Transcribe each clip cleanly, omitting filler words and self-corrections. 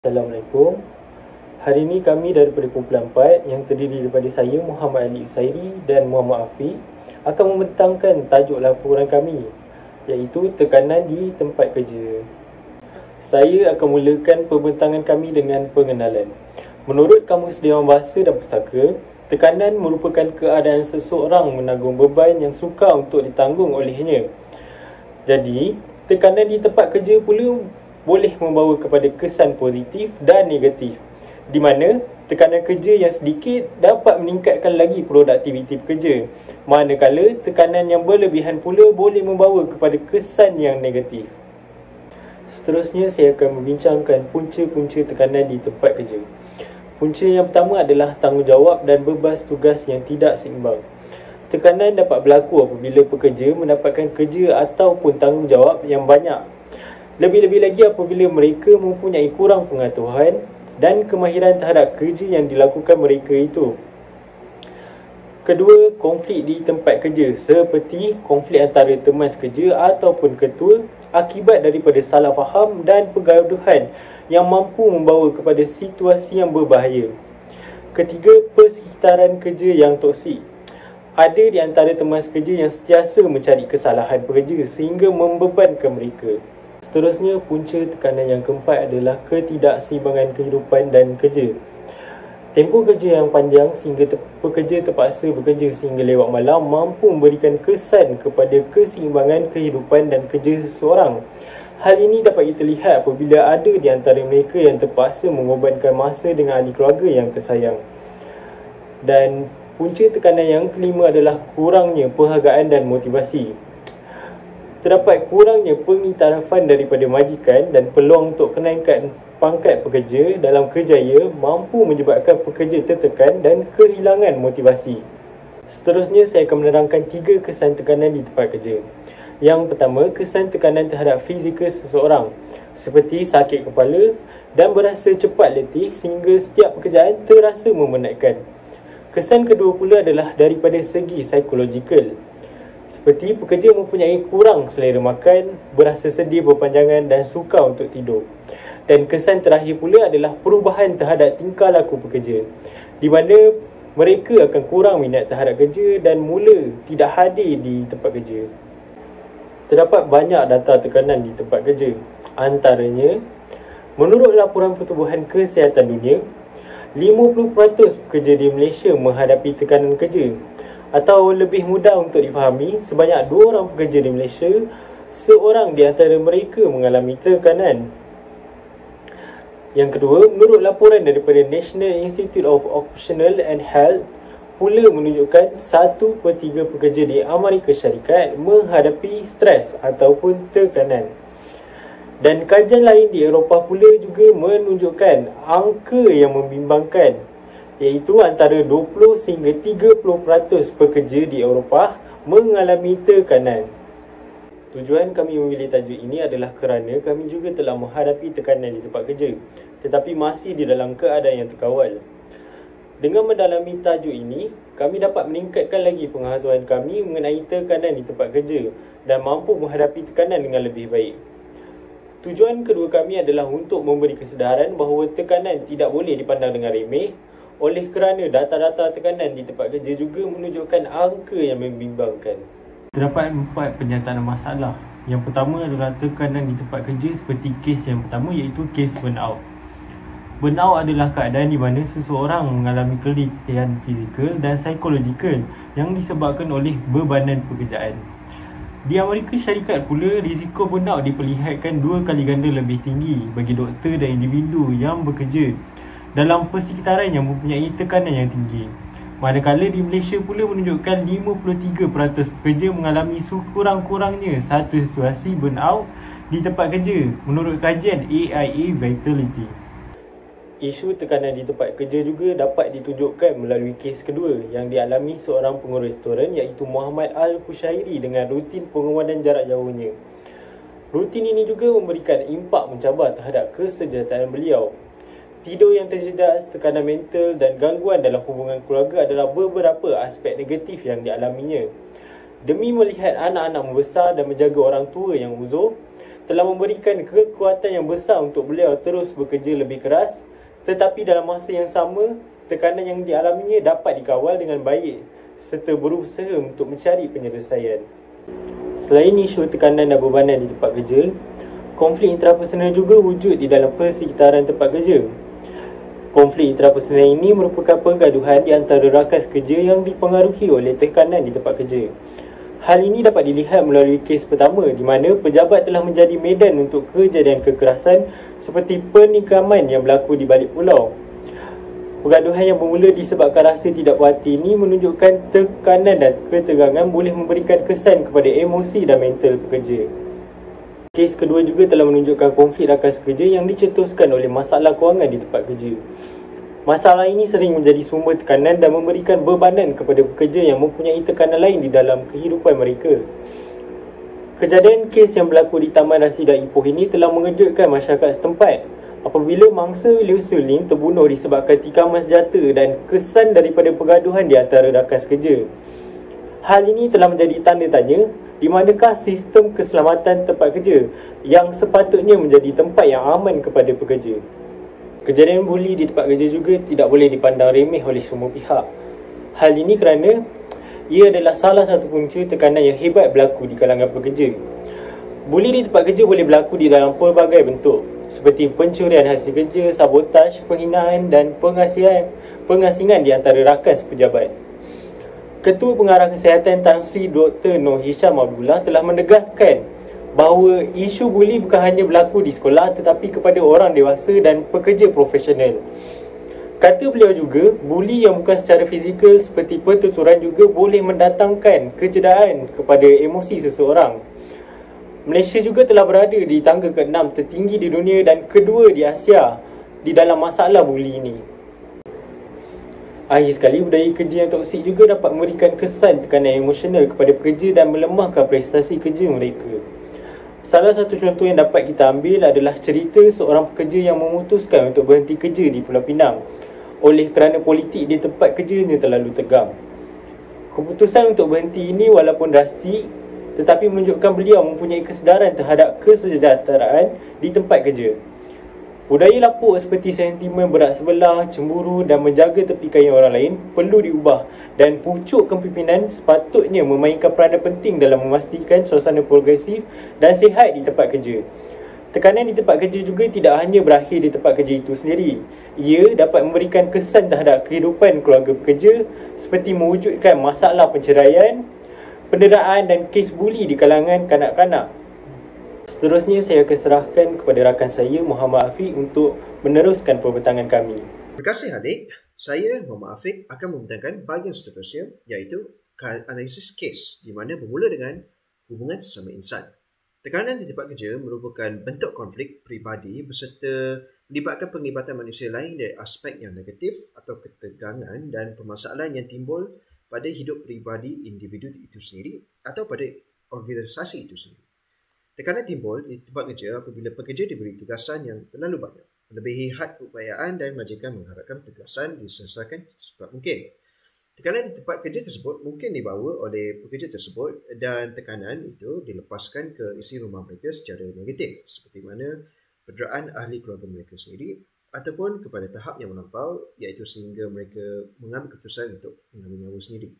Assalamualaikum. Hari ini kami daripada kumpulan 4 yang terdiri daripada saya, Muhammad Ali Usairi dan Muhammad Afiq akan membentangkan tajuk laporan kami, iaitu tekanan di tempat kerja. Saya akan mulakan pembentangan kami dengan pengenalan. Menurut Kamus Dewan Bahasa dan Pustaka, tekanan merupakan keadaan seseorang menanggung beban yang sukar untuk ditanggung olehnya. Jadi, tekanan di tempat kerja pula boleh membawa kepada kesan positif dan negatif, di mana tekanan kerja yang sedikit dapat meningkatkan lagi produktiviti pekerja, manakala tekanan yang berlebihan pula boleh membawa kepada kesan yang negatif. Seterusnya saya akan membincangkan punca-punca tekanan di tempat kerja. Punca yang pertama adalah tanggungjawab dan bebas tugas yang tidak seimbang. Tekanan dapat berlaku apabila pekerja mendapatkan kerja ataupun tanggungjawab yang banyak. Lebih-lebih lagi apabila mereka mempunyai kurang pengetahuan dan kemahiran terhadap kerja yang dilakukan mereka itu. Kedua, konflik di tempat kerja seperti konflik antara teman sekerja ataupun ketua akibat daripada salah faham dan pergaduhan yang mampu membawa kepada situasi yang berbahaya. Ketiga, persekitaran kerja yang toksik. Ada di antara teman sekerja yang sentiasa mencari kesalahan pekerja sehingga membebankan mereka. Seterusnya, punca tekanan yang keempat adalah ketidakseimbangan kehidupan dan kerja. Tempoh kerja yang panjang sehingga pekerja terpaksa bekerja sehingga lewat malam mampu memberikan kesan kepada keseimbangan kehidupan dan kerja seseorang. Hal ini dapat kita lihat apabila ada di antara mereka yang terpaksa mengorbankan masa dengan ahli keluarga yang tersayang. Dan punca tekanan yang kelima adalah kurangnya penghargaan dan motivasi. Terdapat kurangnya pengiktirafan daripada majikan dan peluang untuk kenaikan pangkat pekerja dalam kerjaya mampu menyebabkan pekerja tertekan dan kehilangan motivasi. Seterusnya, saya akan menerangkan 3 kesan tekanan di tempat kerja. Yang pertama, kesan tekanan terhadap fizikal seseorang, seperti sakit kepala dan berasa cepat letih sehingga setiap pekerjaan terasa memenatkan. Kesan kedua pula adalah daripada segi psikologikal, seperti pekerja mempunyai kurang selera makan, berasa sedih berpanjangan dan sukar untuk tidur. Dan kesan terakhir pula adalah perubahan terhadap tingkah laku pekerja, di mana mereka akan kurang minat terhadap kerja dan mula tidak hadir di tempat kerja. Terdapat banyak data tekanan di tempat kerja. Antaranya, menurut laporan Pertubuhan Kesihatan Dunia, 50% pekerja di Malaysia menghadapi tekanan kerja. Atau lebih mudah untuk difahami, sebanyak 2 orang pekerja di Malaysia, seorang di antara mereka mengalami tekanan. Yang kedua, menurut laporan daripada National Institute of Occupational and Health, pula menunjukkan 1/3 pekerja di Amerika Syarikat menghadapi stres ataupun tekanan. Dan kajian lain di Eropah pula juga menunjukkan angka yang membimbangkan, iaitu antara 20 sehingga 30% pekerja di Eropah mengalami tekanan. Tujuan kami memilih tajuk ini adalah kerana kami juga telah menghadapi tekanan di tempat kerja, tetapi masih di dalam keadaan yang terkawal. Dengan mendalami tajuk ini, kami dapat meningkatkan lagi pengetahuan kami mengenai tekanan di tempat kerja dan mampu menghadapi tekanan dengan lebih baik. Tujuan kedua kami adalah untuk memberi kesedaran bahawa tekanan tidak boleh dipandang dengan remeh, oleh kerana data-data tekanan di tempat kerja juga menunjukkan angka yang membimbangkan. Terdapat 4 penyataan masalah. Yang pertama adalah tekanan di tempat kerja seperti kes yang pertama, iaitu kes burnout. Burnout adalah keadaan di mana seseorang mengalami keletihan fizikal dan psikologikal yang disebabkan oleh bebanan pekerjaan. Di Amerika Syarikat pula, risiko burnout diperlihatkan 2 kali ganda lebih tinggi bagi doktor dan individu yang bekerja dalam persekitaran yang mempunyai tekanan yang tinggi. Manakala di Malaysia pula menunjukkan 53% pekerja mengalami sekurang-kurangnya satu situasi burnout di tempat kerja menurut kajian AIA Vitality. Isu tekanan di tempat kerja juga dapat ditunjukkan melalui kes kedua yang dialami seorang pengurus restoran, iaitu Muhammad Al-Kushairi dengan rutin pengorbanan jarak jauhnya. Rutin ini juga memberikan impak mencabar terhadap kesejahteraan beliau. Tidur yang terjejas, tekanan mental dan gangguan dalam hubungan keluarga adalah beberapa aspek negatif yang dialaminya. Demi melihat anak-anak membesar dan menjaga orang tua yang uzur, telah memberikan kekuatan yang besar untuk beliau terus bekerja lebih keras, tetapi dalam masa yang sama, tekanan yang dialaminya dapat dikawal dengan baik serta berusaha untuk mencari penyelesaian. Selain isu tekanan dan bebanan di tempat kerja, konflik intrapersonal juga wujud di dalam persekitaran tempat kerja. Konflik intrapersonal ini merupakan pergaduhan di antara rakan kerja yang dipengaruhi oleh tekanan di tempat kerja. Hal ini dapat dilihat melalui kes pertama di mana pejabat telah menjadi medan untuk kejadian kekerasan seperti penikaman yang berlaku di balik pulau. Pergaduhan yang bermula disebabkan rasa tidak puas hati ini menunjukkan tekanan dan ketegangan boleh memberikan kesan kepada emosi dan mental pekerja. Kes kedua juga telah menunjukkan konflik rakan sekerja yang dicetuskan oleh masalah kewangan di tempat kerja. Masalah ini sering menjadi sumber tekanan dan memberikan bebanan kepada pekerja yang mempunyai tekanan lain di dalam kehidupan mereka. Kejadian kes yang berlaku di Taman Rasidah Ipoh ini telah mengejutkan masyarakat setempat apabila mangsa Liu Sulin terbunuh disebabkan tikaman senjata dan kesan daripada pergaduhan di antara rakan sekerja. Hal ini telah menjadi tanda tanya di manakah sistem keselamatan tempat kerja yang sepatutnya menjadi tempat yang aman kepada pekerja. Kejadian buli di tempat kerja juga tidak boleh dipandang remeh oleh semua pihak. Hal ini kerana ia adalah salah satu punca tekanan yang hebat berlaku di kalangan pekerja. Buli di tempat kerja boleh berlaku di dalam pelbagai bentuk seperti pencurian hasil kerja, sabotaj, penghinaan dan pengasingan di antara rakan sepejabat. Ketua Pengarah Kesihatan Tan Sri Dr. Noh Hisham Abdullah telah menegaskan bahawa isu buli bukan hanya berlaku di sekolah tetapi kepada orang dewasa dan pekerja profesional. Kata beliau juga, buli yang bukan secara fizikal seperti pertuturan juga boleh mendatangkan kecederaan kepada emosi seseorang. Malaysia juga telah berada di tangga ke-6 tertinggi di dunia dan kedua di Asia di dalam masalah buli ini. Akhir sekali, budaya kerja yang toksik juga dapat memberikan kesan tekanan emosional kepada pekerja dan melemahkan prestasi kerja mereka. Salah satu contoh yang dapat kita ambil adalah cerita seorang pekerja yang memutuskan untuk berhenti kerja di Pulau Pinang oleh kerana politik di tempat kerjanya terlalu tegang. Keputusan untuk berhenti ini walaupun drastik tetapi menunjukkan beliau mempunyai kesedaran terhadap kesejahteraan di tempat kerja. Budaya lapuk seperti sentimen berat sebelah, cemburu dan menjaga tepi kain orang lain perlu diubah dan pucuk kepimpinan sepatutnya memainkan peranan penting dalam memastikan suasana progresif dan sihat di tempat kerja. Tekanan di tempat kerja juga tidak hanya berakhir di tempat kerja itu sendiri. Ia dapat memberikan kesan terhadap kehidupan keluarga pekerja seperti mewujudkan masalah penceraian, penderaan dan kes buli di kalangan kanak-kanak. Seterusnya saya akan serahkan kepada rakan saya Muhammad Afiq untuk meneruskan perbincangan kami. Terima kasih adik. Saya Muhammad Afiq akan membentangkan bahagian seterusnya iaitu analisis kes di mana bermula dengan hubungan sesama insan. Tekanan di tempat kerja merupakan bentuk konflik peribadi berserta melibatkan penglibatan manusia lain dari aspek yang negatif atau ketegangan dan permasalahan yang timbul pada hidup peribadi individu itu sendiri atau pada organisasi itu sendiri. Tekanan timbul di tempat kerja apabila pekerja diberi tugasan yang terlalu banyak, melebihi had keupayaan dan majikan mengharapkan tugasan diselesaikan secepat mungkin. Tekanan di tempat kerja tersebut mungkin dibawa oleh pekerja tersebut dan tekanan itu dilepaskan ke isi rumah mereka secara negatif seperti mana penderaan ahli keluarga mereka sendiri ataupun kepada tahap yang melampau iaitu sehingga mereka mengambil keputusan untuk mengambil nyawa sendiri.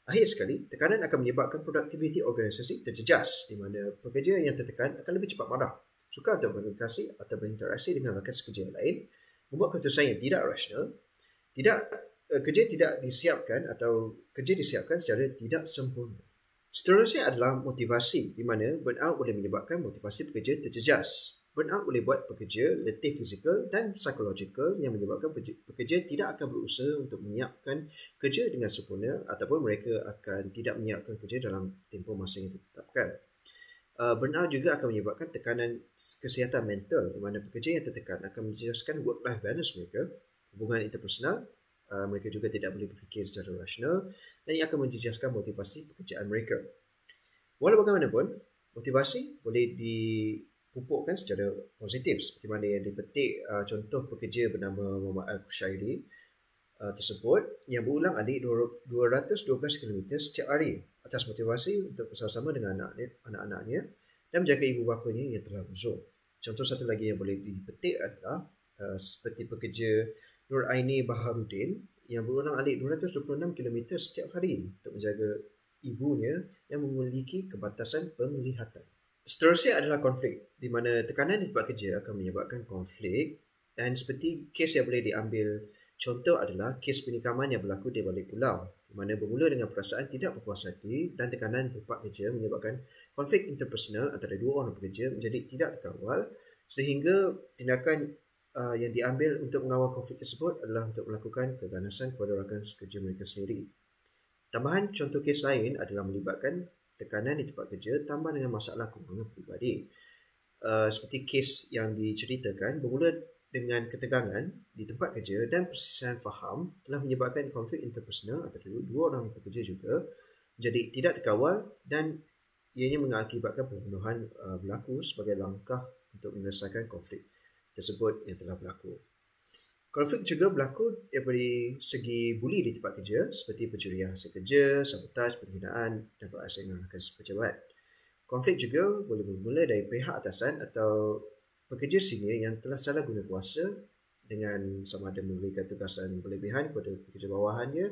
Akhir sekali, tekanan akan menyebabkan produktiviti organisasi terjejas di mana pekerja yang tertekan akan lebih cepat marah, sukar untuk berkomunikasi atau berinteraksi dengan rakan sekerja yang lain, membuat keputusan yang tidak rasional, kerja tidak disiapkan atau kerja disiapkan secara tidak sempurna. Seterusnya adalah motivasi di mana burnout boleh menyebabkan motivasi pekerja terjejas. Burnout boleh buat pekerja letih fizikal dan psikologikal yang menyebabkan pekerja tidak akan berusaha untuk menyiapkan kerja dengan sempurna ataupun mereka akan tidak menyiapkan kerja dalam tempoh masa yang ditetapkan. Burnout juga akan menyebabkan tekanan kesihatan mental di mana pekerja yang tertekan akan menjejaskan work-life balance mereka, hubungan interpersonal, mereka juga tidak boleh berfikir secara rasional dan ia akan menjejaskan motivasi pekerjaan mereka. Walau bagaimanapun, motivasi boleh dipupukkan secara positif seperti mana yang dipetik contoh pekerja bernama Muhammad Al-Kushairi tersebut yang berulang alik 212 km setiap hari atas motivasi untuk bersama-sama dengan anak-anaknya dan menjaga ibu bapanya yang telah uzur. Contoh satu lagi yang boleh dipetik adalah seperti pekerja Nur Aini Baharudin yang berulang-alik 226 km setiap hari untuk menjaga ibunya yang memiliki kebatasan penglihatan. Seterusnya adalah konflik, di mana tekanan di tempat kerja akan menyebabkan konflik, dan seperti kes yang boleh diambil contoh adalah kes penikaman yang berlaku di balik pulau, di mana bermula dengan perasaan tidak berpuas hati dan tekanan di tempat kerja menyebabkan konflik interpersonal antara dua orang pekerja menjadi tidak terkawal, sehingga tindakan yang diambil untuk mengawal konflik tersebut adalah untuk melakukan keganasan kepada rakan kerja mereka sendiri. Tambahan contoh kes lain adalah melibatkan tekanan di tempat kerja tambah dengan masalah kewangan peribadi. Seperti kes yang diceritakan bermula dengan ketegangan di tempat kerja dan perselisihan faham telah menyebabkan konflik interpersonal antara dua orang pekerja juga menjadi tidak terkawal dan ianya mengakibatkan pembunuhan berlaku sebagai langkah untuk menyelesaikan konflik tersebut yang telah berlaku. Konflik juga berlaku daripada segi buli di tempat kerja seperti pencurian hasil kerja, sabotaj, penghinaan dan perasanan rakan pejabat. Konflik juga boleh bermula dari pihak atasan atau pekerja senior yang telah salah guna kuasa dengan sama ada memberikan tugasan berlebihan kepada pekerja bawahannya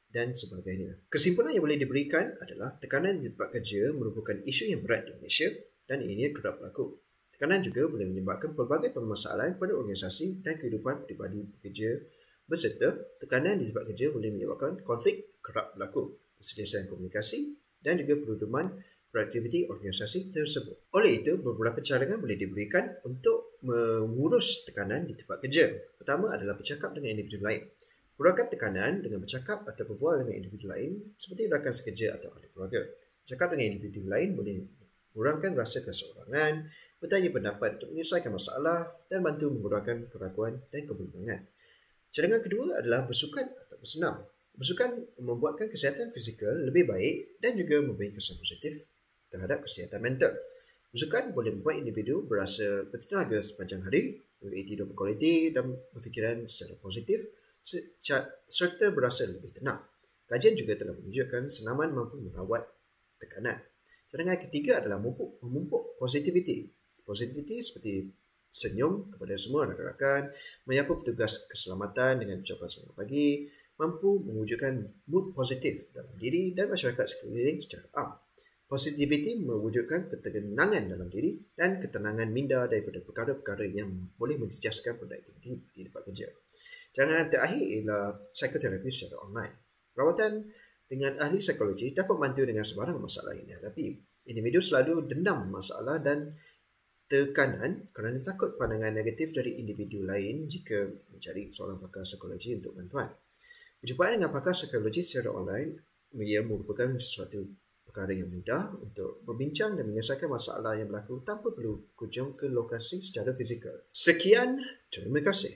dan sebagainya. Kesimpulan yang boleh diberikan adalah tekanan di tempat kerja merupakan isu yang berat di Malaysia dan ini kerap berlaku. Tekanan juga boleh menyebabkan pelbagai permasalahan kepada organisasi dan kehidupan peribadi pekerja berserta tekanan di tempat kerja boleh menyebabkan konflik kerap berlaku, perselisihan komunikasi dan juga penurunan produktiviti organisasi tersebut. Oleh itu, beberapa cadangan boleh diberikan untuk mengurus tekanan di tempat kerja. Pertama adalah bercakap dengan individu lain. Kurangkan tekanan dengan bercakap atau berbual dengan individu lain seperti rakan sekerja atau ahli keluarga. Bercakap dengan individu lain boleh mengurangkan rasa keseorangan, bertanya pendapat untuk menyelesaikan masalah dan bantu mengurangkan keraguan dan kebimbangan. Cadangan kedua adalah bersukan atau bersenam. Bersukan membuatkan kesihatan fizikal lebih baik dan juga memberi kesan positif terhadap kesihatan mental. Bersukan boleh membuat individu berasa bertenaga sepanjang hari, memiliki tidur berkualiti dan berfikiran secara positif serta berasa lebih tenang. Kajian juga telah menunjukkan senaman mampu merawat tekanan. Cadangan ketiga adalah memupuk positiviti. Positiviti seperti senyum kepada semua rakan-rakan, menyapa petugas keselamatan dengan ucapan selamat pagi, mampu mewujudkan mood positif dalam diri dan masyarakat sekeliling secara am. Positiviti mewujudkan ketenangan dalam diri dan ketenangan minda daripada perkara-perkara yang boleh menjejaskan produktiviti di tempat kerja. Cadangan terakhir ialah psikoterapi secara online. Rawatan dengan ahli psikologi dapat membantu dengan sebarang masalah yang dihadapi. Individu selalu dendam masalah dan tekanan kerana takut pandangan negatif dari individu lain jika mencari seorang pakar psikologi untuk bantuan. Perjumpaan dengan pakar psikologi secara online merupakan sesuatu perkara yang mudah untuk berbincang dan menyelesaikan masalah yang berlaku tanpa perlu kunjung ke lokasi secara fizikal. Sekian, terima kasih.